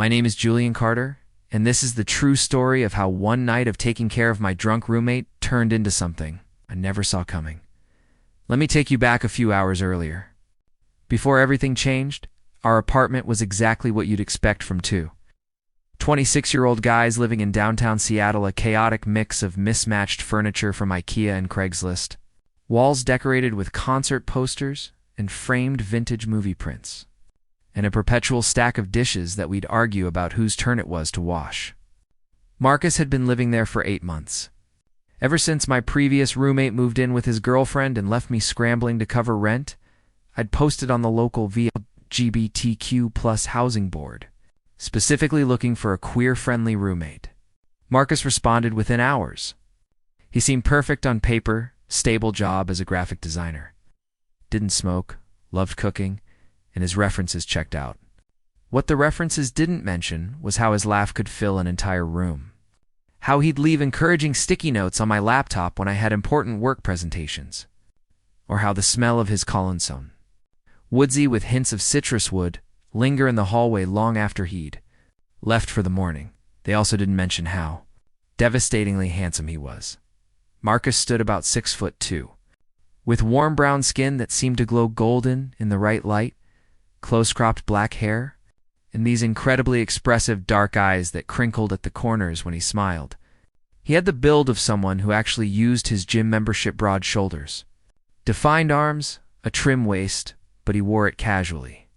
My name is Julian Carter, and this is the true story of how one night of taking care of my drunk roommate turned into something I never saw coming. Let me take you back a few hours earlier. Before everything changed, our apartment was exactly what you'd expect from two 26-year-old guys living in downtown Seattle, a chaotic mix of mismatched furniture from IKEA and Craigslist, walls decorated with concert posters and framed vintage movie prints, and a perpetual stack of dishes that we'd argue about whose turn it was to wash. Marcus had been living there for 8 months. Ever since my previous roommate moved in with his girlfriend and left me scrambling to cover rent, I'd posted on the local LGBTQ+ housing board, specifically looking for a queer-friendly roommate. Marcus responded within hours. He seemed perfect on paper, stable job as a graphic designer. Didn't smoke, loved cooking, and his references checked out. What the references didn't mention was how his laugh could fill an entire room. How he'd leave encouraging sticky notes on my laptop when I had important work presentations. Or how the smell of his cologne, woodsy with hints of citrus wood, linger in the hallway long after he'd left for the morning. They also didn't mention how devastatingly handsome he was. Marcus stood about 6'2", with warm brown skin that seemed to glow golden in the right light, close-cropped black hair, and these incredibly expressive dark eyes that crinkled at the corners when he smiled. He had the build of someone who actually used his gym membership broad shoulders. Defined arms, a trim waist, but he wore it casually.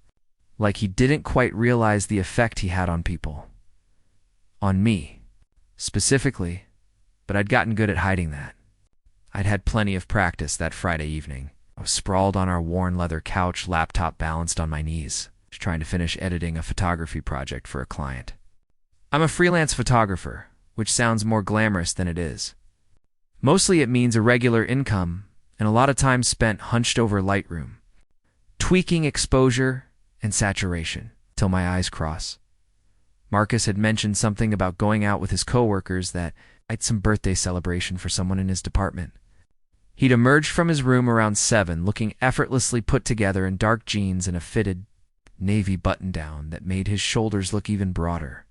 Like he didn't quite realize the effect he had on people. On me, specifically, but I'd gotten good at hiding that. I'd had plenty of practice that Friday evening. I was sprawled on our worn leather couch, laptop balanced on my knees, trying to finish editing a photography project for a client. I'm a freelance photographer, which sounds more glamorous than it is. Mostly it means a regular income and a lot of time spent hunched over Lightroom, tweaking exposure and saturation till my eyes cross. Marcus had mentioned something about going out with his coworkers that I'd some birthday celebration for someone in his department. He'd emerged from his room around 7, looking effortlessly put together in dark jeans and a fitted navy button-down that made his shoulders look even broader.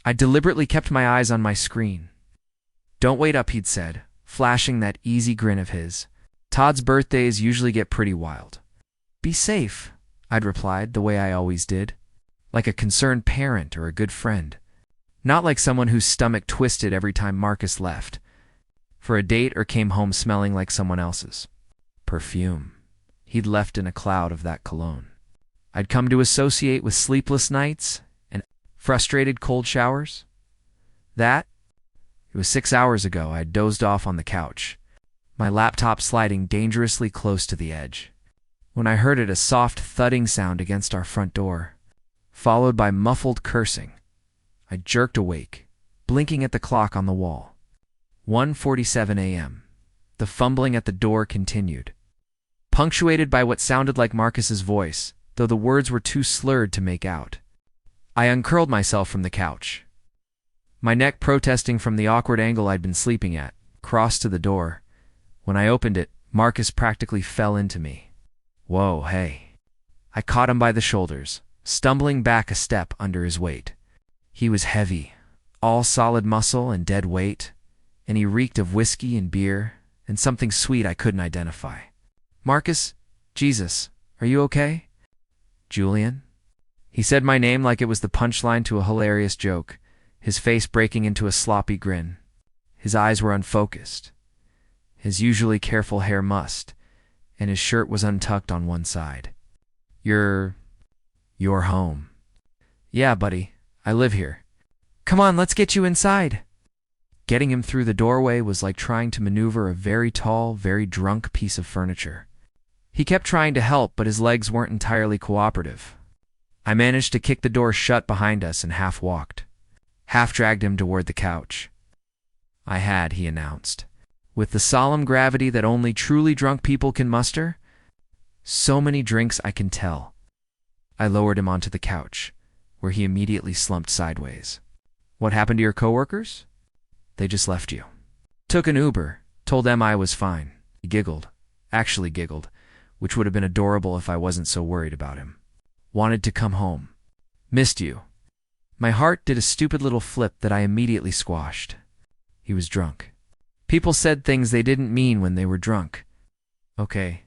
I deliberately kept my eyes on my screen. "Don't wait up," he'd said, flashing that easy grin of his. "Todd's birthdays usually get pretty wild." "Be safe," I'd replied the way I always did, like a concerned parent or a good friend, not like someone whose stomach twisted every time Marcus left for a date or came home smelling like someone else's perfume. He'd left in a cloud of that cologne I'd come to associate with sleepless nights and frustrated cold showers. It was 6 hours ago. I'd dozed off on the couch, my laptop sliding dangerously close to the edge, when I heard a soft thudding sound against our front door, followed by muffled cursing. I jerked awake, blinking at the clock on the wall. 1:47 a.m. The fumbling at the door continued, punctuated by what sounded like Marcus's voice, though the words were too slurred to make out. I uncurled myself from the couch, my neck protesting from the awkward angle I'd been sleeping at, crossed to the door. When I opened it, Marcus practically fell into me. "Whoa, hey." I caught him by the shoulders, stumbling back a step under his weight. He was heavy, all solid muscle and dead weight, and he reeked of whiskey and beer and something sweet I couldn't identify. "Marcus, Jesus, are you okay?" "Julian?" He said my name like it was the punchline to a hilarious joke, his face breaking into a sloppy grin. His eyes were unfocused. His usually careful hair mussed, and his shirt was untucked on one side. You're home." "Yeah, buddy, I live here." "Come on, let's get you inside." Getting him through the doorway was like trying to maneuver a very tall, very drunk piece of furniture. He kept trying to help, but his legs weren't entirely cooperative. I managed to kick the door shut behind us and half-walked, half-dragged him toward the couch. He announced, with the solemn gravity that only truly drunk people can muster. "So many drinks, I can tell." I lowered him onto the couch, where he immediately slumped sideways. "What happened to your coworkers?" "They just left you." "Took an Uber, told them I was fine." He giggled, actually giggled, which would have been adorable if I wasn't so worried about him. "Wanted to come home. Missed you." My heart did a stupid little flip that I immediately squashed. He was drunk. People said things they didn't mean when they were drunk. Okay,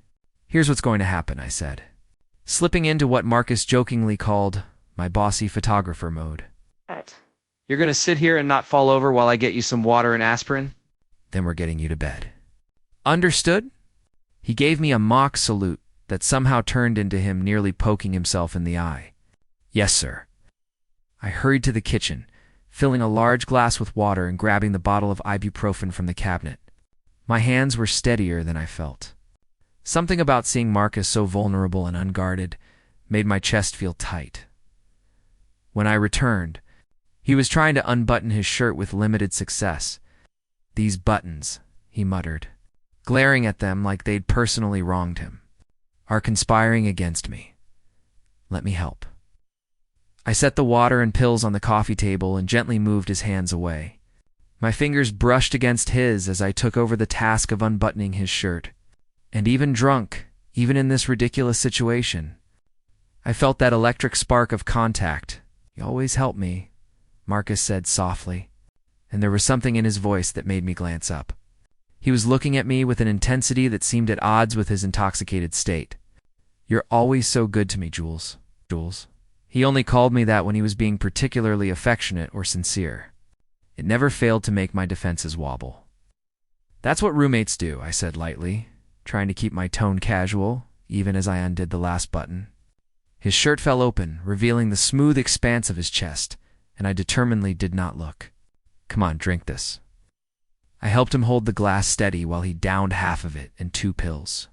here's what's going to happen, I said, slipping into what Marcus jokingly called my bossy photographer mode. You're going to sit here and not fall over while I get you some water and aspirin? Then we're getting you to bed. Understood? He gave me a mock salute that somehow turned into him nearly poking himself in the eye. Yes, sir. I hurried to the kitchen, filling a large glass with water and grabbing the bottle of ibuprofen from the cabinet. My hands were steadier than I felt. Something about seeing Marcus so vulnerable and unguarded made my chest feel tight. When I returned, he was trying to unbutton his shirt with limited success. These buttons, he muttered, glaring at them like they'd personally wronged him, are conspiring against me. Let me help. I set the water and pills on the coffee table and gently moved his hands away. My fingers brushed against his as I took over the task of unbuttoning his shirt. And even drunk, even in this ridiculous situation, I felt that electric spark of contact. You always help me, Marcus said softly, and there was something in his voice that made me glance up. He was looking at me with an intensity that seemed at odds with his intoxicated state. You're always so good to me, Jules. Jules. He only called me that when he was being particularly affectionate or sincere. It never failed to make my defenses wobble. That's what roommates do, I said lightly, trying to keep my tone casual, even as I undid the last button. His shirt fell open, revealing the smooth expanse of his chest, and I determinedly did not look. Come on, drink this. I helped him hold the glass steady while he downed half of it and 2 pills.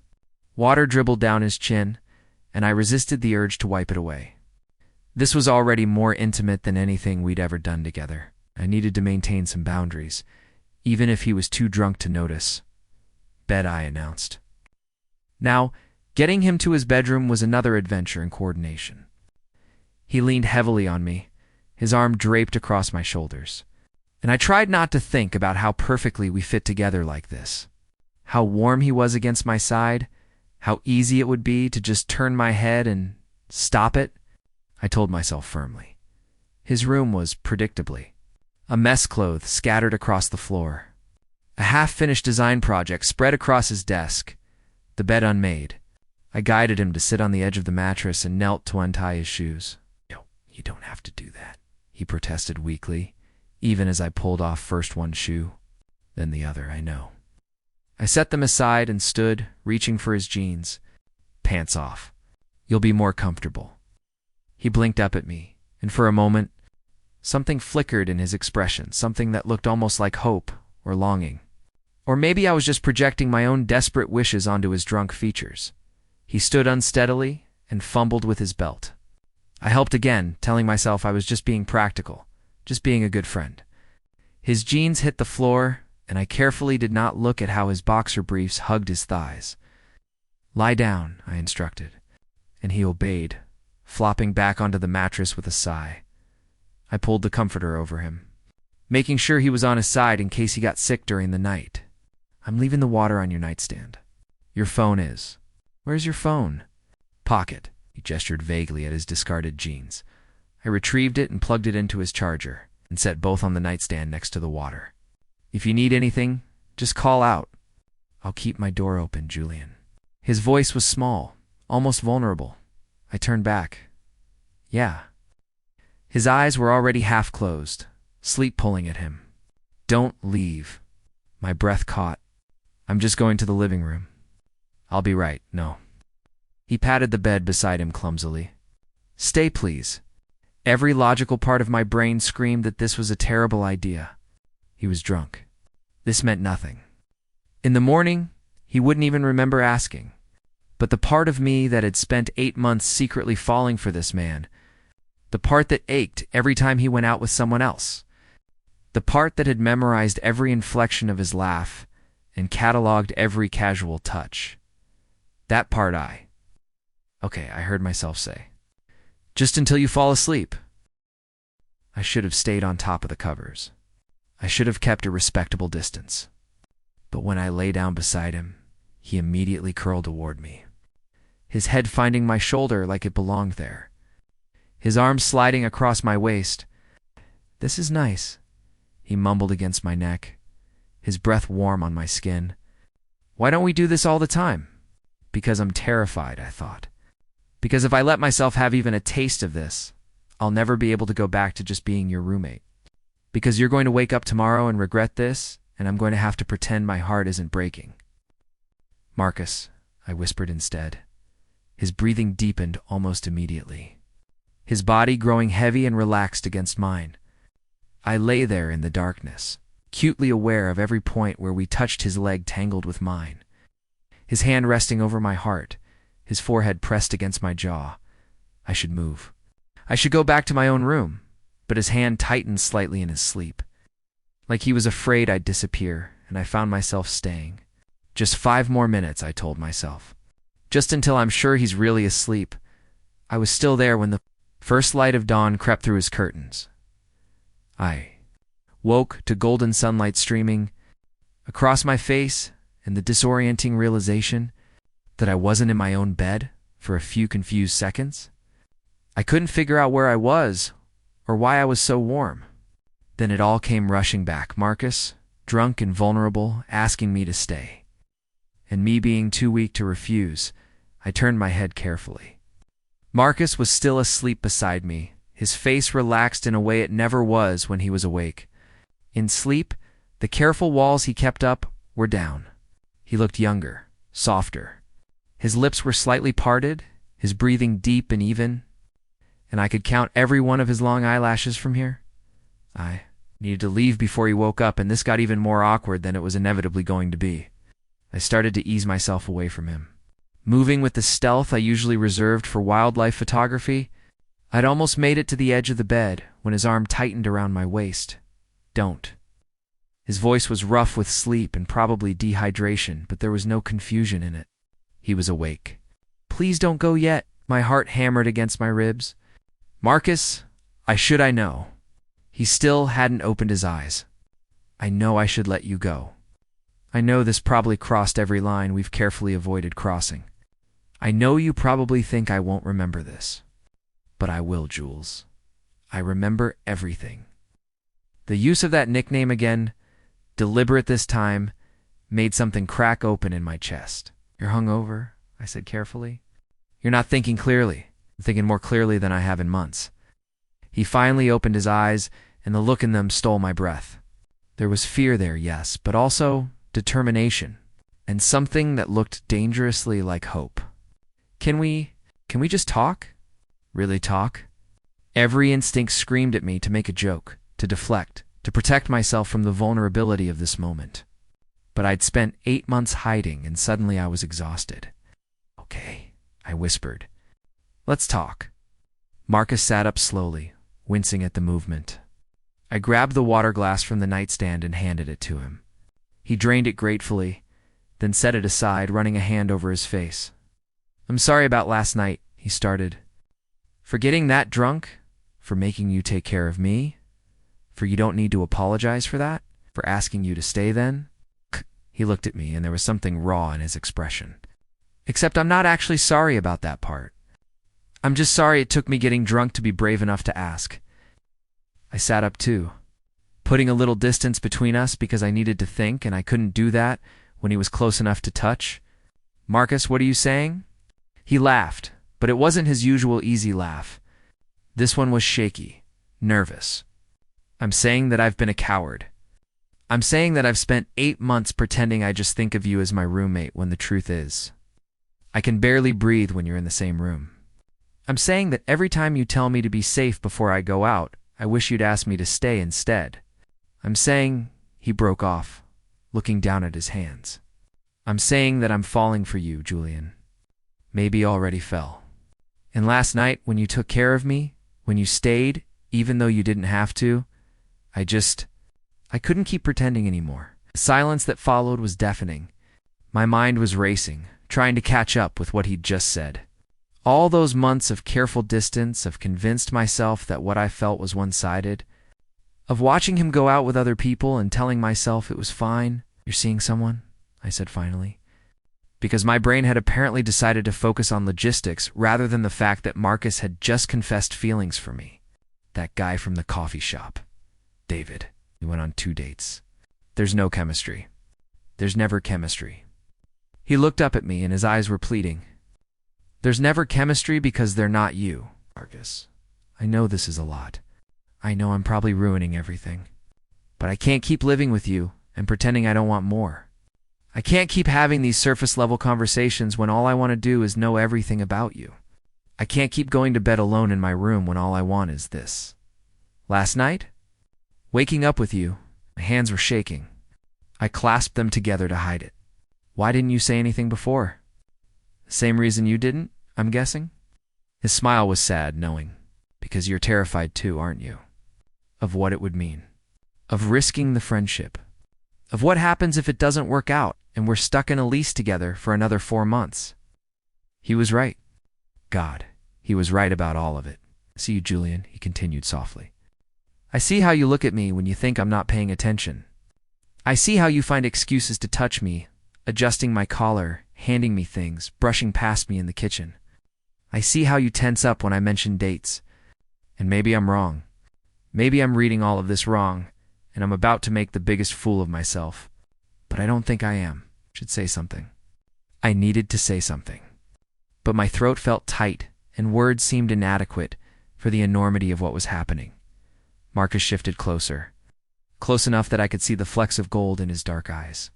Water dribbled down his chin, and I resisted the urge to wipe it away. This was already more intimate than anything we'd ever done together. I needed to maintain some boundaries, even if he was too drunk to notice. Bed, I announced. Now, getting him to his bedroom was another adventure in coordination. He leaned heavily on me, his arm draped across my shoulders, and I tried not to think about how perfectly we fit together like this. How warm he was against my side, how easy it would be to just turn my head and stop it, I told myself firmly. His room was, predictably, a mess cloth scattered across the floor. A half-finished design project spread across his desk, the bed unmade. I guided him to sit on the edge of the mattress and knelt to untie his shoes. No, you don't have to do that, he protested weakly, even as I pulled off first one shoe, then the other, I know. I set them aside and stood, reaching for his jeans. Pants off. You'll be more comfortable. He blinked up at me, and for a moment, something flickered in his expression, something that looked almost like hope or longing. Or maybe I was just projecting my own desperate wishes onto his drunk features. He stood unsteadily and fumbled with his belt. I helped again, telling myself I was just being practical, just being a good friend. His jeans hit the floor, and I carefully did not look at how his boxer briefs hugged his thighs. Lie down, I instructed, and he obeyed, flopping back onto the mattress with a sigh. I pulled the comforter over him, making sure he was on his side in case he got sick during the night. I'm leaving the water on your nightstand. Your phone is. Where's your phone? Pocket. He gestured vaguely at his discarded jeans. I retrieved it and plugged it into his charger, and set both on the nightstand next to the water. If you need anything, just call out. I'll keep my door open, Julian. His voice was small, almost vulnerable. I turned back. Yeah. His eyes were already half closed, sleep pulling at him. Don't leave. My breath caught. I'm just going to the living room. I'll be right, no. He patted the bed beside him clumsily. Stay, please. Every logical part of my brain screamed that this was a terrible idea. He was drunk. This meant nothing. In the morning, he wouldn't even remember asking. But the part of me that had spent 8 months secretly falling for this man, the part that ached every time he went out with someone else, the part that had memorized every inflection of his laugh and cataloged every casual touch. That part Okay, I heard myself say. Just until you fall asleep. I should have stayed on top of the covers. I should have kept a respectable distance. But when I lay down beside him, he immediately curled toward me, his head finding my shoulder like it belonged there. His arms sliding across my waist, "This is nice," he mumbled against my neck, his breath warm on my skin. "Why don't we do this all the time?" Because I'm terrified, I thought. Because if I let myself have even a taste of this, I'll never be able to go back to just being your roommate. Because you're going to wake up tomorrow and regret this, and I'm going to have to pretend my heart isn't breaking. "Marcus," I whispered instead. His breathing deepened almost immediately, his body growing heavy and relaxed against mine. I lay there in the darkness, acutely aware of every point where we touched, his leg tangled with mine, his hand resting over my heart, his forehead pressed against my jaw. I should move. I should go back to my own room, but his hand tightened slightly in his sleep. Like he was afraid I'd disappear, and I found myself staying. Just 5 more minutes, I told myself. Just until I'm sure he's really asleep. I was still there when the first light of dawn crept through his curtains. I woke to golden sunlight streaming across my face and the disorienting realization that I wasn't in my own bed for a few confused seconds. I couldn't figure out where I was or why I was so warm. Then it all came rushing back. Marcus, drunk and vulnerable, asking me to stay. And me being too weak to refuse, I turned my head carefully. Marcus was still asleep beside me, his face relaxed in a way it never was when he was awake. In sleep, the careful walls he kept up were down. He looked younger, softer. His lips were slightly parted, his breathing deep and even, and I could count every one of his long eyelashes from here. I needed to leave before he woke up, and this got even more awkward than it was inevitably going to be. I started to ease myself away from him. Moving with the stealth I usually reserved for wildlife photography, I'd almost made it to the edge of the bed when his arm tightened around my waist. "Don't." His voice was rough with sleep and probably dehydration, but there was no confusion in it. He was awake. "Please don't go yet." My heart hammered against my ribs. "Marcus, I know." He still hadn't opened his eyes. "I know I should let you go. I know this probably crossed every line we've carefully avoided crossing. I know you probably think I won't remember this. But I will, Jules. I remember everything." The use of that nickname again, deliberate this time, made something crack open in my chest. "You're hungover," I said carefully. "You're not thinking clearly." "I'm thinking more clearly than I have in months." He finally opened his eyes, and the look in them stole my breath. There was fear there, yes, but also determination, and something that looked dangerously like hope. Can we just talk? Really talk?" Every instinct screamed at me to make a joke, to deflect, to protect myself from the vulnerability of this moment. But I'd spent 8 months hiding, and suddenly I was exhausted. "Okay," I whispered. "Let's talk." Marcus sat up slowly, wincing at the movement. I grabbed the water glass from the nightstand and handed it to him. He drained it gratefully, then set it aside, running a hand over his face. "I'm sorry about last night," he started. "For getting that drunk? For making you take care of me? For you don't need to apologize for that? For asking you to stay then?" He looked at me, and there was something raw in his expression. "Except I'm not actually sorry about that part. I'm just sorry it took me getting drunk to be brave enough to ask." I sat up too, putting a little distance between us because I needed to think, and I couldn't do that when he was close enough to touch. "Marcus, what are you saying?" He laughed, but it wasn't his usual easy laugh. This one was shaky, nervous. "I'm saying that I've been a coward. I'm saying that I've spent 8 months pretending I just think of you as my roommate when the truth is, I can barely breathe when you're in the same room. I'm saying that every time you tell me to be safe before I go out, I wish you'd ask me to stay instead. I'm saying," he broke off, looking down at his hands. "I'm saying that I'm falling for you, Julian. Maybe already fell. And last night, when you took care of me, when you stayed, even though you didn't have to, I couldn't keep pretending anymore." The silence that followed was deafening. My mind was racing, trying to catch up with what he'd just said. All those months of careful distance, of convinced myself that what I felt was one-sided, of watching him go out with other people and telling myself it was fine. "You're seeing someone?" I said finally. Because my brain had apparently decided to focus on logistics rather than the fact that Marcus had just confessed feelings for me. That guy from the coffee shop. David, we went on 2 dates. There's no chemistry. There's never chemistry. He looked up at me and his eyes were pleading. There's never chemistry because they're not you, Marcus. I know this is a lot. I know I'm probably ruining everything. But I can't keep living with you and pretending I don't want more. I can't keep having these surface-level conversations when all I want to do is know everything about you. I can't keep going to bed alone in my room when all I want is this. Last night, waking up with you, my hands were shaking. I clasped them together to hide it. Why didn't you say anything before? The same reason you didn't, I'm guessing? His smile was sad, knowing. Because you're terrified too, aren't you? Of what it would mean. Of risking the friendship. Of what happens if it doesn't work out and we're stuck in a lease together for another 4 months. He was right. God, he was right about all of it. See you, Julian, he continued softly. I see how you look at me when you think I'm not paying attention. I see how you find excuses to touch me, adjusting my collar, handing me things, brushing past me in the kitchen. I see how you tense up when I mention dates. And maybe I'm wrong. Maybe I'm reading all of this wrong, and I'm about to make the biggest fool of myself. But I don't think I am. Should say something. I needed to say something. But my throat felt tight, and words seemed inadequate for the enormity of what was happening. Marcus shifted closer. Close enough that I could see the flecks of gold in his dark eyes.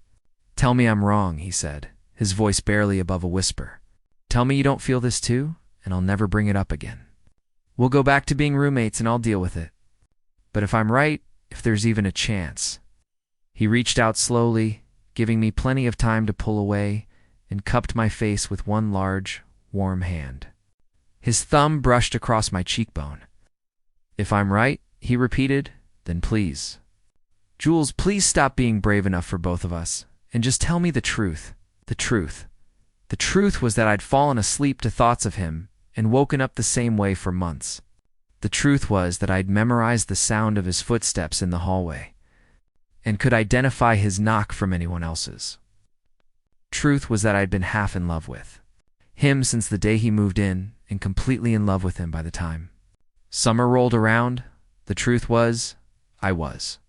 Tell me I'm wrong, he said, his voice barely above a whisper. Tell me you don't feel this too, and I'll never bring it up again. We'll go back to being roommates and I'll deal with it. But if I'm right, if there's even a chance. He reached out slowly, giving me plenty of time to pull away, and cupped my face with one large, warm hand. His thumb brushed across my cheekbone. If I'm right, he repeated, then please. Jules, please stop being brave enough for both of us, and just tell me the truth. The truth. The truth was that I'd fallen asleep to thoughts of him and woken up the same way for months. The truth was that I'd memorized the sound of his footsteps in the hallway and could identify his knock from anyone else's. Truth was that I'd been half in love with him since the day he moved in and completely in love with him by the time summer rolled around. The truth was, I was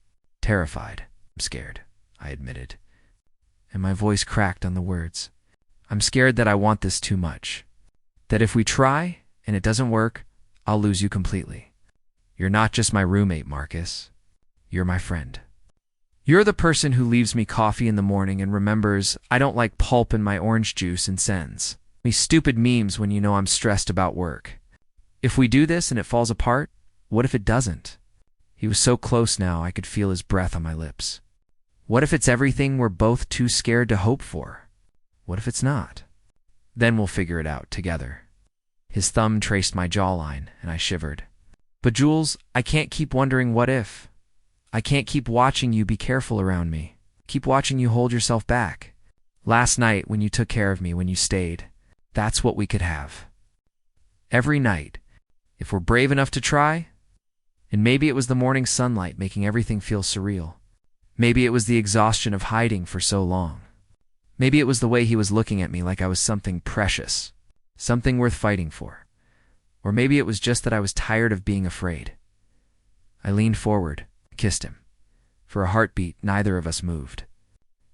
terrified. I'm scared, I admitted, and my voice cracked on the words. I'm scared that I want this too much. That if we try and it doesn't work, I'll lose you completely. You're not just my roommate, Marcus. You're my friend. You're the person who leaves me coffee in the morning and remembers I don't like pulp in my orange juice and sends me stupid memes when you know I'm stressed about work. If we do this and it falls apart, what if it doesn't? He was so close now I could feel his breath on my lips. What if it's everything we're both too scared to hope for? What if it's not? Then we'll figure it out together. His thumb traced my jawline, and I shivered. But Jules, I can't keep wondering what if. I can't keep watching you be careful around me. Keep watching you hold yourself back. Last night, when you took care of me, when you stayed, that's what we could have. Every night, if we're brave enough to try. And maybe it was the morning sunlight making everything feel surreal. Maybe it was the exhaustion of hiding for so long. Maybe it was the way he was looking at me like I was something precious, something worth fighting for. Or maybe it was just that I was tired of being afraid. I leaned forward, kissed him. For a heartbeat, neither of us moved.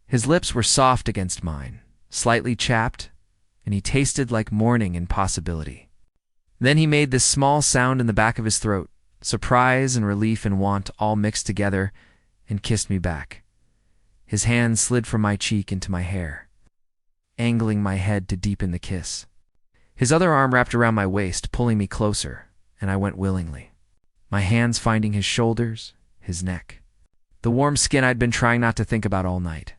His lips were soft against mine, slightly chapped, and he tasted like morning and possibility. Then he made this small sound in the back of his throat, surprise and relief and want all mixed together, and kissed me back. His hand slid from my cheek into my hair, angling my head to deepen the kiss. His other arm wrapped around my waist, pulling me closer, and I went willingly, my hands finding his shoulders, his neck. The warm skin I'd been trying not to think about all night.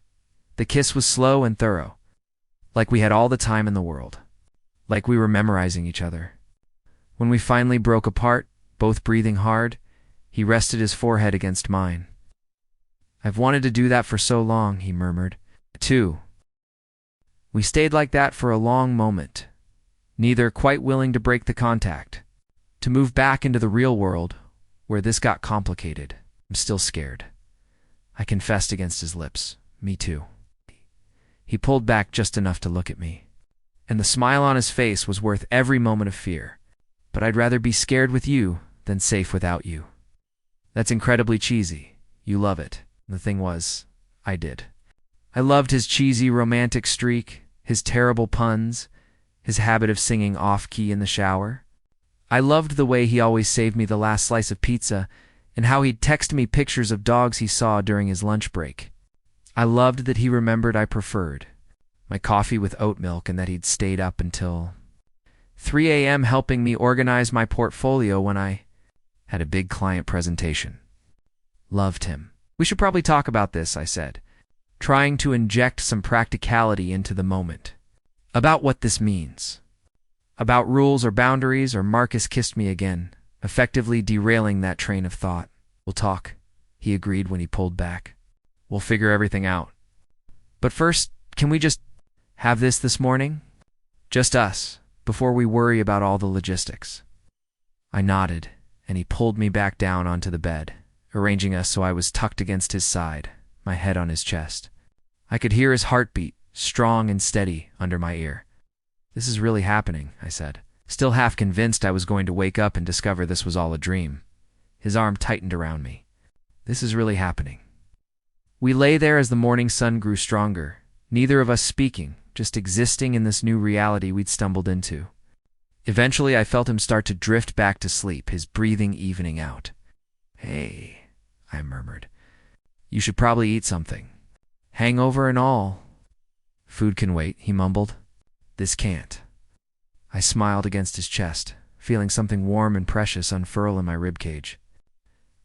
The kiss was slow and thorough, like we had all the time in the world, like we were memorizing each other. When we finally broke apart, both breathing hard, he rested his forehead against mine. I've wanted to do that for so long, he murmured. Too. We stayed like that for a long moment, neither quite willing to break the contact, to move back into the real world, where this got complicated. I'm still scared. I confessed against his lips. Me too. He pulled back just enough to look at me, and the smile on his face was worth every moment of fear. But I'd rather be scared with you than safe without you. That's incredibly cheesy. You love it. The thing was, I did. I loved his cheesy romantic streak, his terrible puns, his habit of singing off-key in the shower. I loved the way he always saved me the last slice of pizza and how he'd text me pictures of dogs he saw during his lunch break. I loved that he remembered I preferred my coffee with oat milk and that he'd stayed up until 3 a.m. helping me organize my portfolio when I had a big client presentation. Loved him. We should probably talk about this, I said, trying to inject some practicality into the moment. About what this means. About rules or boundaries, or Marcus kissed me again, effectively derailing that train of thought. We'll talk, he agreed when he pulled back. We'll figure everything out. But first, can we just have this morning? Just us, before we worry about all the logistics. I nodded, and he pulled me back down onto the bed, arranging us so I was tucked against his side, my head on his chest. I could hear his heartbeat, strong and steady, under my ear. This is really happening, I said, still half convinced I was going to wake up and discover this was all a dream. His arm tightened around me. This is really happening. We lay there as the morning sun grew stronger, neither of us speaking, just existing in this new reality we'd stumbled into. Eventually, I felt him start to drift back to sleep, his breathing evening out. Hey, I murmured. You should probably eat something. Hangover and all. Food can wait, he mumbled. This can't. I smiled against his chest, feeling something warm and precious unfurl in my ribcage.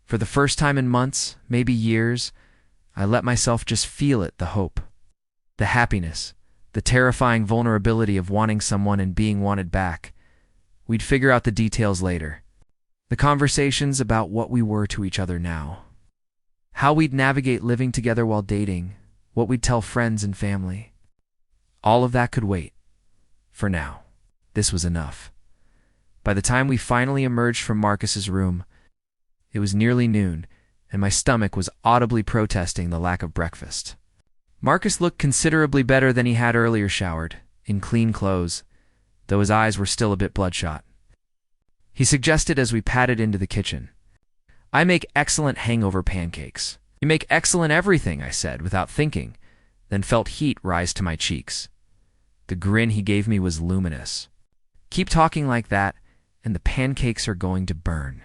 For the first time in months, maybe years, I let myself just feel it, the hope, the happiness, the terrifying vulnerability of wanting someone and being wanted back. We'd figure out the details later. The conversations about what we were to each other now. How we'd navigate living together while dating, what we'd tell friends and family. All of that could wait. For now. This was enough. By the time we finally emerged from Marcus's room, it was nearly noon, and my stomach was audibly protesting the lack of breakfast. Marcus looked considerably better than he had earlier showered, in clean clothes, though his eyes were still a bit bloodshot. He suggested as we padded into the kitchen. I make excellent hangover pancakes. You make excellent everything, I said, without thinking, then felt heat rise to my cheeks. The grin he gave me was luminous. Keep talking like that, and the pancakes are going to burn.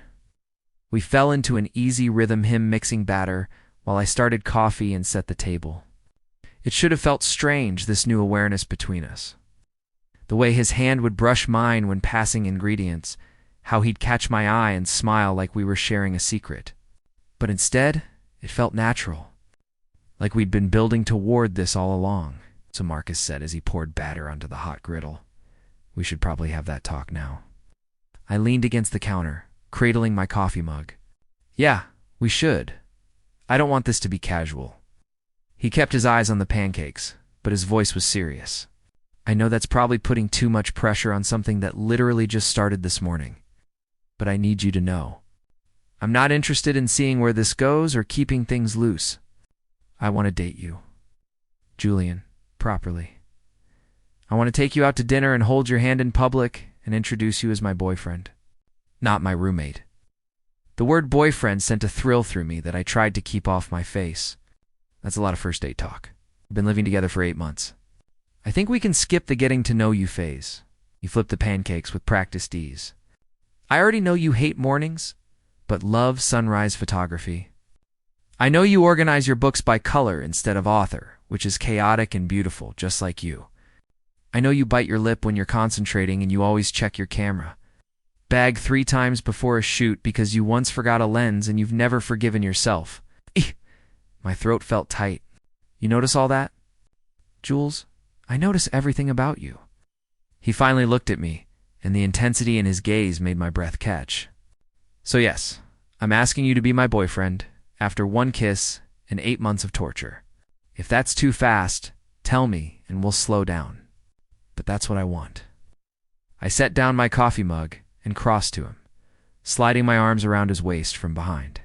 We fell into an easy rhythm hymn mixing batter while I started coffee and set the table. It should have felt strange, this new awareness between us. The way his hand would brush mine when passing ingredients, how he'd catch my eye and smile like we were sharing a secret. But instead, it felt natural, like we'd been building toward this all along, so Marcus said as he poured batter onto the hot griddle. We should probably have that talk now. I leaned against the counter, cradling my coffee mug. Yeah, we should. I don't want this to be casual. He kept his eyes on the pancakes, but his voice was serious. I know that's probably putting too much pressure on something that literally just started this morning. But I need you to know. I'm not interested in seeing where this goes or keeping things loose. I want to date you. Julian, properly. I want to take you out to dinner and hold your hand in public and introduce you as my boyfriend. Not my roommate. The word boyfriend sent a thrill through me that I tried to keep off my face. That's a lot of first date talk. We've been living together for 8 months. I think we can skip the getting to know you phase. You flipped the pancakes with practiced ease. I already know you hate mornings, but love sunrise photography. I know you organize your books by color instead of author, which is chaotic and beautiful, just like you. I know you bite your lip when you're concentrating and you always check your camera. Bag 3 times before a shoot because you once forgot a lens and you've never forgiven yourself. My throat felt tight. You notice all that? Jules, I notice everything about you. He finally looked at me, and the intensity in his gaze made my breath catch. So yes, I'm asking you to be my boyfriend after 1 kiss and 8 months of torture. If that's too fast, tell me and we'll slow down. But that's what I want. I set down my coffee mug and crossed to him, sliding my arms around his waist from behind.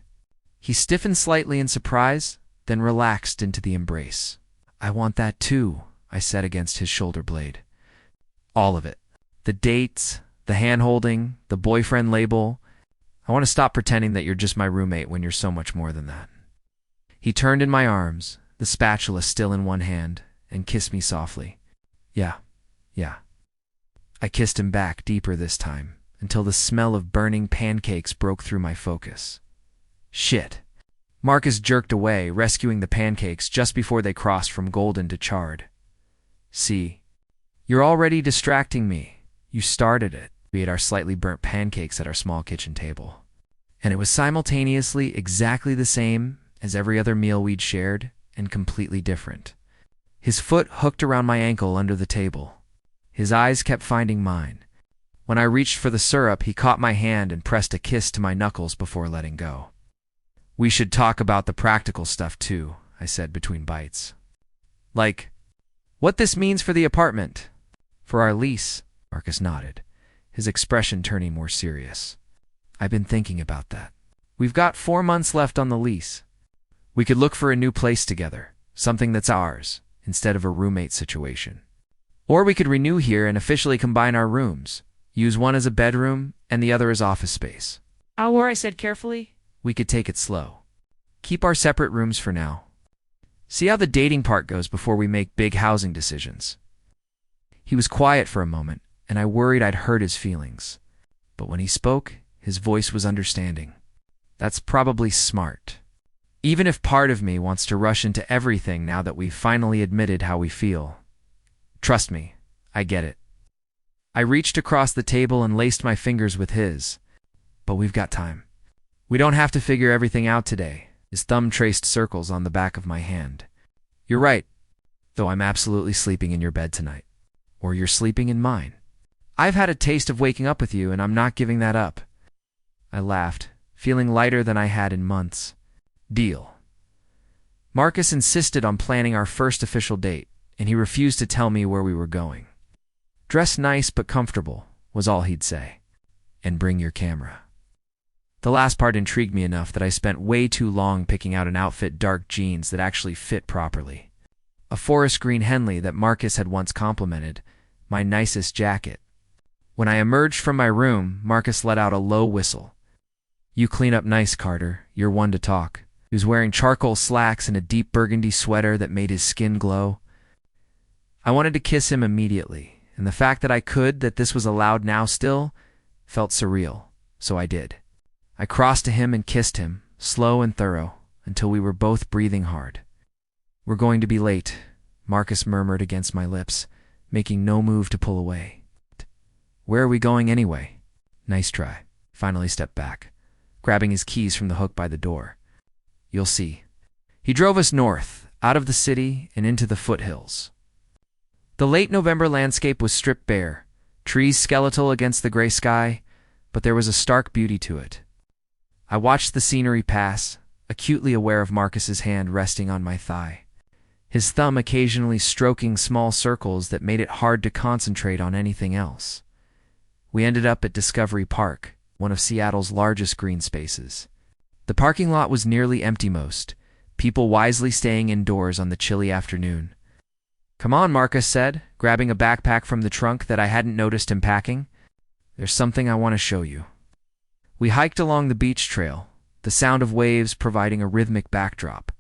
He stiffened slightly in surprise, then relaxed into the embrace. I want that too, I said against his shoulder blade. All of it. The dates, the hand-holding, the boyfriend label. I want to stop pretending that you're just my roommate when you're so much more than that. He turned in my arms, the spatula still in one hand, and kissed me softly. Yeah. I kissed him back deeper this time, until the smell of burning pancakes broke through my focus. Shit. Marcus jerked away, rescuing the pancakes just before they crossed from golden to charred. See, you're already distracting me. You started it. We ate our slightly burnt pancakes at our small kitchen table. And it was simultaneously exactly the same as every other meal we'd shared, and completely different. His foot hooked around my ankle under the table. His eyes kept finding mine. When I reached for the syrup, he caught my hand and pressed a kiss to my knuckles before letting go. We should talk about the practical stuff too, I said between bites. Like, what this means for the apartment. For our lease, Marcus nodded, his expression turning more serious. I've been thinking about that. We've got 4 months left on the lease. We could look for a new place together, something that's ours, instead of a roommate situation. Or we could renew here and officially combine our rooms, use one as a bedroom and the other as office space. Or I said carefully, we could take it slow. Keep our separate rooms for now. See how the dating part goes before we make big housing decisions. He was quiet for a moment, and I worried I'd hurt his feelings. But when he spoke, his voice was understanding. That's probably smart. Even if part of me wants to rush into everything now that we've finally admitted how we feel. Trust me, I get it. I reached across the table and laced my fingers with his. But we've got time. We don't have to figure everything out today. His thumb traced circles on the back of my hand. You're right, though I'm absolutely sleeping in your bed tonight. Or you're sleeping in mine. I've had a taste of waking up with you, and I'm not giving that up. I laughed, feeling lighter than I had in months. Deal. Marcus insisted on planning our first official date, and he refused to tell me where we were going. Dress nice but comfortable, was all he'd say. And bring your camera. The last part intrigued me enough that I spent way too long picking out an outfit, dark jeans that actually fit properly. A forest green Henley that Marcus had once complimented, my nicest jacket. When I emerged from my room, Marcus let out a low whistle. You clean up nice, Carter. You're one to talk. He was wearing charcoal slacks and a deep burgundy sweater that made his skin glow. I wanted to kiss him immediately, and the fact that I could, that this was allowed now still, felt surreal, so I did. I crossed to him and kissed him, slow and thorough, until we were both breathing hard. We're going to be late, Marcus murmured against my lips, making no move to pull away. Where are we going anyway? Nice try. Finally stepped back, grabbing his keys from the hook by the door. You'll see. He drove us north, out of the city and into the foothills. The late November landscape was stripped bare, trees skeletal against the gray sky, but there was a stark beauty to it. I watched the scenery pass, acutely aware of Marcus's hand resting on my thigh, his thumb occasionally stroking small circles that made it hard to concentrate on anything else. We ended up at Discovery Park, one of Seattle's largest green spaces. The parking lot was nearly empty most, people wisely staying indoors on the chilly afternoon. Come on, Marcus said, grabbing a backpack from the trunk that I hadn't noticed him packing. There's something I want to show you. We hiked along the beach trail, the sound of waves providing a rhythmic backdrop.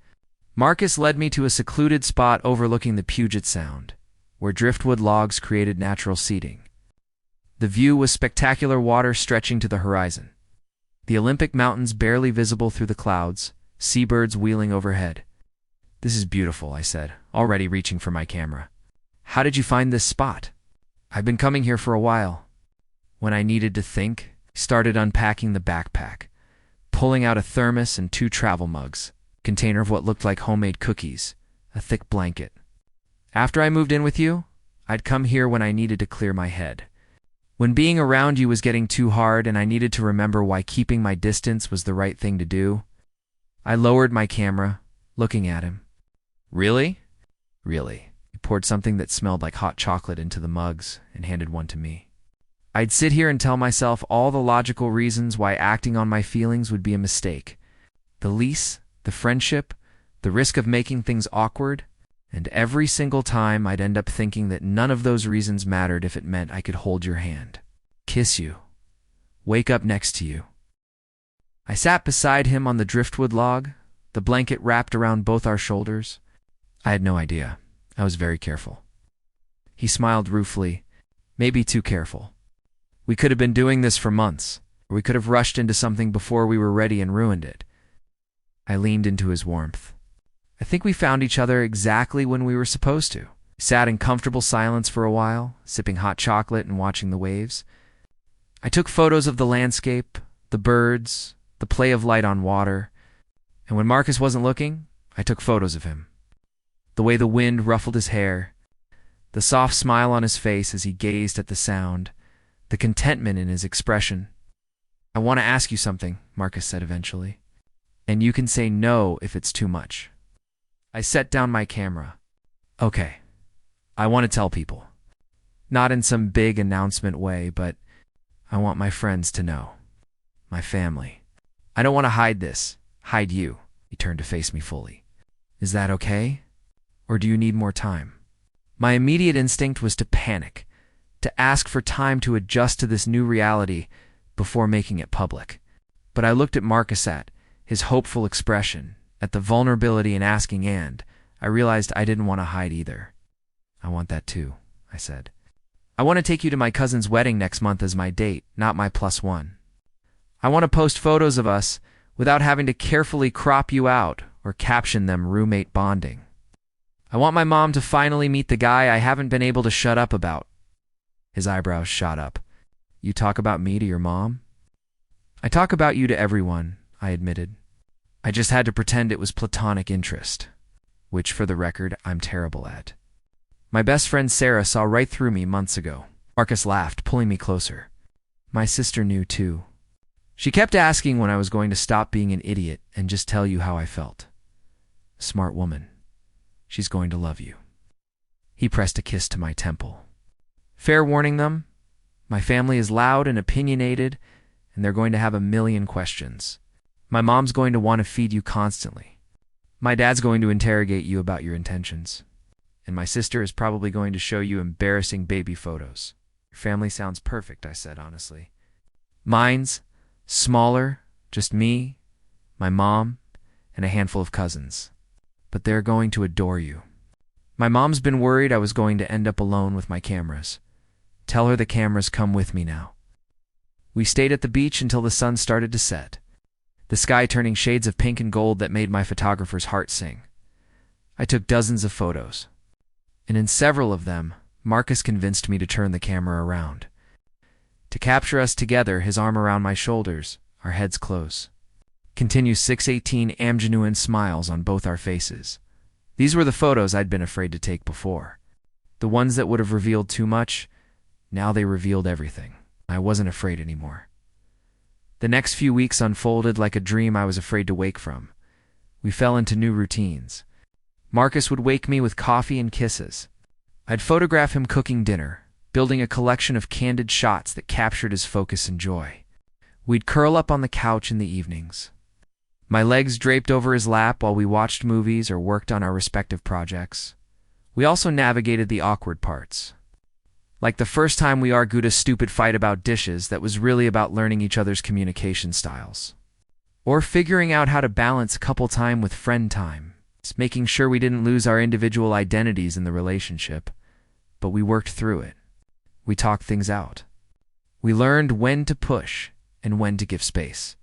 Marcus led me to a secluded spot overlooking the Puget Sound, where driftwood logs created natural seating. The view was spectacular, water stretching to the horizon. The Olympic Mountains barely visible through the clouds, seabirds wheeling overhead. This is beautiful, I said, already reaching for my camera. How did you find this spot? I've been coming here for a while. When I needed to think, I started unpacking the backpack, pulling out a thermos and 2 travel mugs, a container of what looked like homemade cookies, a thick blanket. After I moved in with you, I'd come here when I needed to clear my head. When being around you was getting too hard and I needed to remember why keeping my distance was the right thing to do. I lowered my camera, looking at him. Really? Really. He poured something that smelled like hot chocolate into the mugs and handed one to me. I'd sit here and tell myself all the logical reasons why acting on my feelings would be a mistake. The lease, the friendship, the risk of making things awkward, and every single time I'd end up thinking that none of those reasons mattered if it meant I could hold your hand, kiss you, wake up next to you, I sat beside him on the driftwood log, the blanket wrapped around both our shoulders. I had no idea. I was very careful. He smiled ruefully, maybe too careful. We could have been doing this for months, or we could have rushed into something before we were ready and ruined it. I leaned into his warmth. I think we found each other exactly when we were supposed to. We sat in comfortable silence for a while, sipping hot chocolate and watching the waves. I took photos of the landscape, the birds, the play of light on water, and when Marcus wasn't looking, I took photos of him. The way the wind ruffled his hair, the soft smile on his face as he gazed at the sound, the contentment in his expression. "I want to ask you something," Marcus said eventually, "and you can say no if it's too much." I set down my camera. "Okay, I want to tell people. Not in some big announcement way, but I want my friends to know. My family. I don't want to hide this. Hide you." He turned to face me fully. "Is that okay? Or do you need more time?" My immediate instinct was to panic, to ask for time to adjust to this new reality before making it public. But I looked at Marcus, at his hopeful expression, at the vulnerability in asking, and I realized I didn't want to hide either. "I want that too," I said. "I want to take you to my cousin's wedding next month as my date, not my +1. I want to post photos of us without having to carefully crop you out or caption them roommate bonding. I want my mom to finally meet the guy I haven't been able to shut up about." His eyebrows shot up. "You talk about me to your mom?" "I talk about you to everyone," I admitted. "I just had to pretend it was platonic interest, which, for the record, I'm terrible at. My best friend Sarah saw right through me months ago." Marcus laughed, pulling me closer. "My sister knew too. She kept asking when I was going to stop being an idiot and just tell you how I felt. Smart woman. She's going to love you." He pressed a kiss to my temple. "Fair warning them, my family is loud and opinionated, and they're going to have a million questions. My mom's going to want to feed you constantly. My dad's going to interrogate you about your intentions. And my sister is probably going to show you embarrassing baby photos." "Your family sounds perfect," I said honestly. "Mine's smaller, just me, my mom, and a handful of cousins. But they're going to adore you. My mom's been worried I was going to end up alone with my cameras. Tell her the cameras come with me now." We stayed at the beach until the sun started to set, the sky turning shades of pink and gold that made my photographer's heart sing. I took dozens of photos, and in several of them, Marcus convinced me to turn the camera around, to capture us together, his arm around my shoulders, our heads close. Continue 618 genuine smiles on both our faces. These were the photos I'd been afraid to take before. The ones that would have revealed too much, now they revealed everything. I wasn't afraid anymore. The next few weeks unfolded like a dream I was afraid to wake from. We fell into new routines. Marcus would wake me with coffee and kisses. I'd photograph him cooking dinner, building a collection of candid shots that captured his focus and joy. We'd curl up on the couch in the evenings, my legs draped over his lap while we watched movies or worked on our respective projects. We also navigated the awkward parts. Like the first time we argued a stupid fight about dishes that was really about learning each other's communication styles. Or figuring out how to balance couple time with friend time, making sure we didn't lose our individual identities in the relationship. But we worked through it. We talked things out. We learned when to push and when to give space.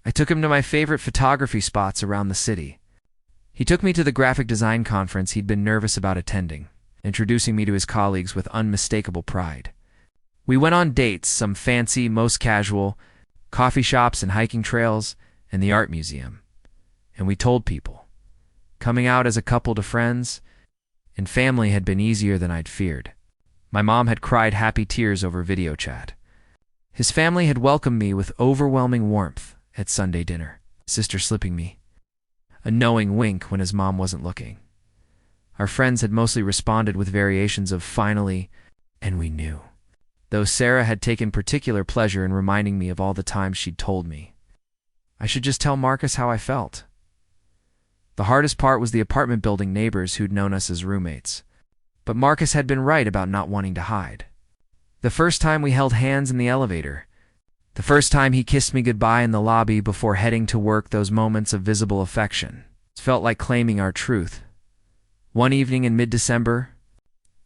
I took him to my favorite photography spots around the city. He took me to the graphic design conference he'd been nervous about attending, introducing me to his colleagues with unmistakable pride. We went on dates, some fancy, most casual, coffee shops and hiking trails, and the art museum. And we told people. Coming out as a couple to friends and family had been easier than I'd feared. My mom had cried happy tears over video chat. His family had welcomed me with overwhelming warmth at Sunday dinner, sister slipping me a knowing wink when his mom wasn't looking. Our friends had mostly responded with variations of finally, and we knew. Though Sarah had taken particular pleasure in reminding me of all the times she'd told me I should just tell Marcus how I felt. The hardest part was the apartment building neighbors who'd known us as roommates. But Marcus had been right about not wanting to hide. The first time we held hands in the elevator, The first time he kissed me goodbye in the lobby before heading to work, those moments of visible affection. It felt like claiming our truth. One evening in mid-December,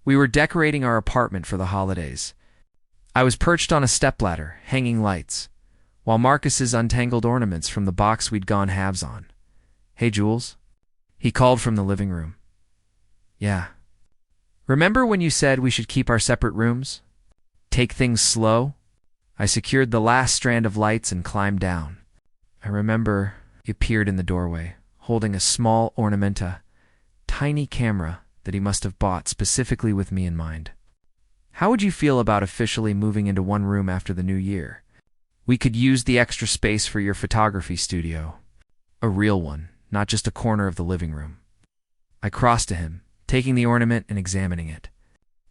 we were decorating our apartment for the holidays. I was perched on a stepladder, hanging lights, while Marcus's untangled ornaments from the box we'd gone halves on. "Hey, Jules?" he called from the living room. "Yeah." "Remember when you said we should keep our separate rooms? Take things slow?" I secured the last strand of lights and climbed down. I remember he appeared in the doorway, holding a small ornamenta, tiny camera that he must have bought specifically with me in mind. "How would you feel about officially moving into one room after the new year? We could use the extra space for your photography studio. A real one, not just a corner of the living room." I crossed to him, taking the ornament and examining it.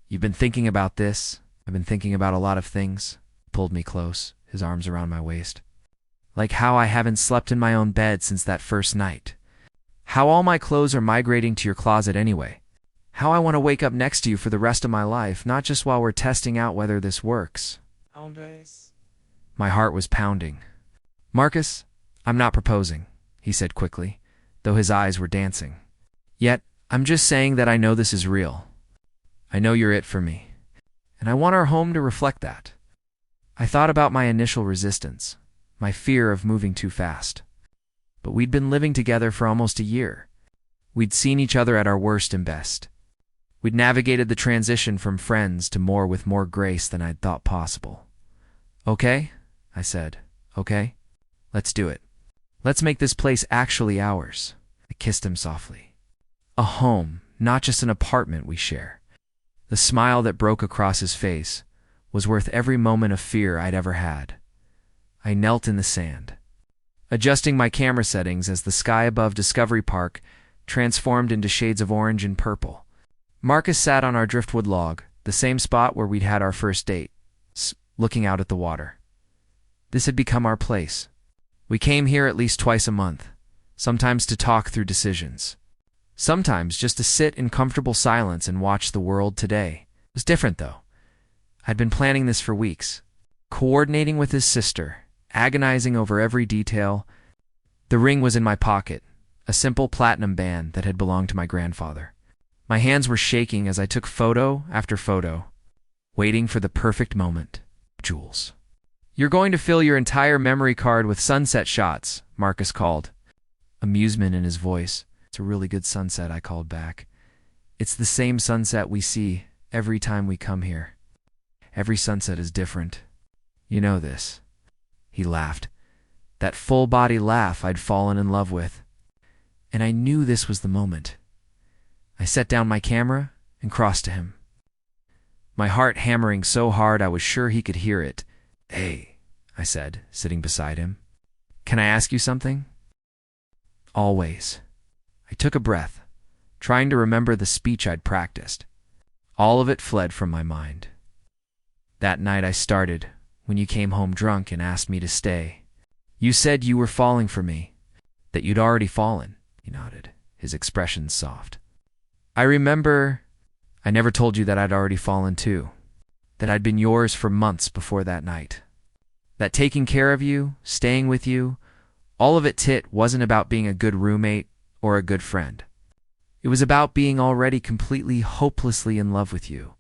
"You've been thinking about this? I've been thinking about a lot of things." He pulled me close, his arms around my waist. "Like how I haven't slept in my own bed since that first night. How all my clothes are migrating to your closet anyway. How I want to wake up next to you for the rest of my life, not just while we're testing out whether this works." My heart was pounding. "Marcus, I'm not proposing," he said quickly, though his eyes were dancing. "Yet, I'm just saying that I know this is real. I know you're it for me, and I want our home to reflect that." I thought about my initial resistance, my fear of moving too fast. But we'd been living together for almost a year. We'd seen each other at our worst and best. We'd navigated the transition from friends to more with more grace than I'd thought possible. "Okay," I said. "Okay, let's do it. Let's make this place actually ours." I kissed him softly. A home, not just an apartment we share. The smile that broke across his face was worth every moment of fear I'd ever had. I knelt in the sand, adjusting my camera settings as the sky above Discovery Park transformed into shades of orange and purple. Marcus sat on our driftwood log, the same spot where we'd had our first date, looking out at the water. This had become our place. We came here at least twice a month, sometimes to talk through decisions, sometimes just to sit in comfortable silence and watch the world today. It was different, though. I'd been planning this for weeks, coordinating with his sister, agonizing over every detail. The ring was in my pocket, a simple platinum band that had belonged to my grandfather. My hands were shaking as I took photo after photo, waiting for the perfect moment. "Jules, you're going to fill your entire memory card with sunset shots," Marcus called, amusement in his voice. "It's a really good sunset," I called back. "It's the same sunset we see every time we come here. Every sunset is different. You know this." He laughed, that full-body laugh I'd fallen in love with. And I knew this was the moment. I set down my camera and crossed to him, my heart hammering so hard I was sure he could hear it. "Hey," I said, sitting beside him. "Can I ask you something?" "Always." I took a breath, trying to remember the speech I'd practiced. All of it fled from my mind. "That night I started, when you came home drunk and asked me to stay. You said you were falling for me, that you'd already fallen." He nodded, his expression soft. "I remember I never told you that I'd already fallen too, that I'd been yours for months before that night. That taking care of you, staying with you, all of it wasn't about being a good roommate or a good friend. It was about being already completely, hopelessly in love with you."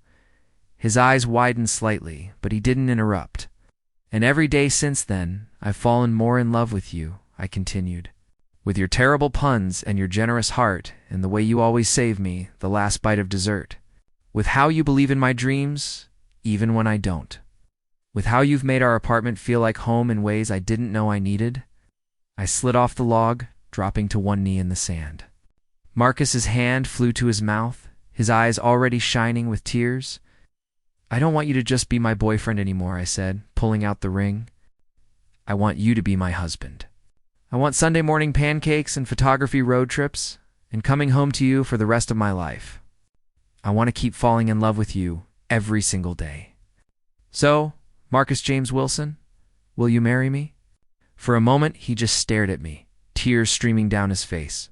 His eyes widened slightly, but he didn't interrupt. "And every day since then, I've fallen more in love with you," I continued. "With your terrible puns and your generous heart and the way you always save me the last bite of dessert. With how you believe in my dreams, even when I don't. With how you've made our apartment feel like home in ways I didn't know I needed." I slid off the log, dropping to one knee in the sand. Marcus's hand flew to his mouth, his eyes already shining with tears. "I don't want you to just be my boyfriend anymore," I said, pulling out the ring. "I want you to be my husband. I want Sunday morning pancakes and photography road trips, and coming home to you for the rest of my life. I want to keep falling in love with you every single day. So, Marcus James Wilson, will you marry me?" For a moment, he just stared at me, tears streaming down his face.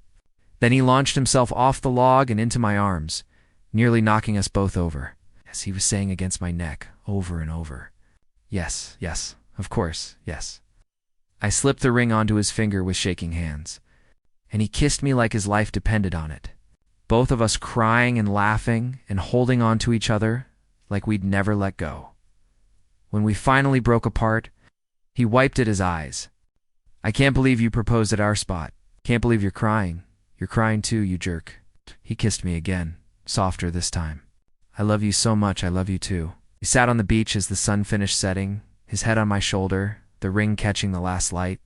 Then he launched himself off the log and into my arms, nearly knocking us both over, as he was saying against my neck, over and over, "Yes, yes, Of course, yes. I slipped the ring onto his finger with shaking hands, and he kissed me like his life depended on it. Both of us crying and laughing and holding on to each other like we'd never let go. When we finally broke apart, he wiped at his eyes. I can't believe you proposed at our spot. Can't believe you're crying. You're crying too, you jerk. He kissed me again, softer this time. I love you so much, I love you too. We sat on the beach as the sun finished setting, his head on my shoulder, the ring catching the last light.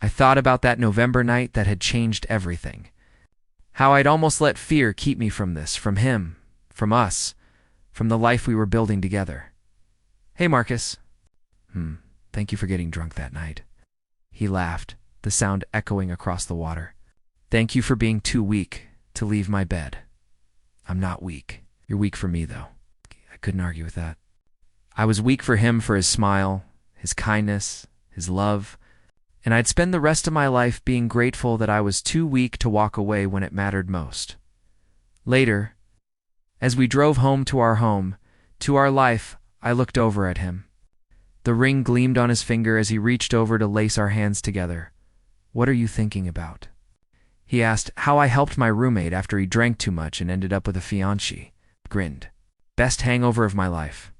I thought about that November night that had changed everything. How I'd almost let fear keep me from this, from him, from us, from the life we were building together. Hey, Marcus. Thank you for getting drunk that night. He laughed, the sound echoing across the water. Thank you for being too weak to leave my bed. I'm not weak. You're weak for me, though. I couldn't argue with that. I was weak for him, for his smile, his kindness, his love, and I'd spend the rest of my life being grateful that I was too weak to walk away when it mattered most. Later, as we drove home, to our life, I looked over at him. The ring gleamed on his finger as he reached over to lace our hands together. What are you thinking about? He asked how I helped my roommate after he drank too much and ended up with a fiancée. Grinned. Best hangover of my life.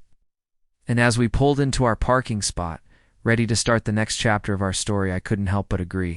And as we pulled into our parking spot, ready to start the next chapter of our story, I couldn't help but agree.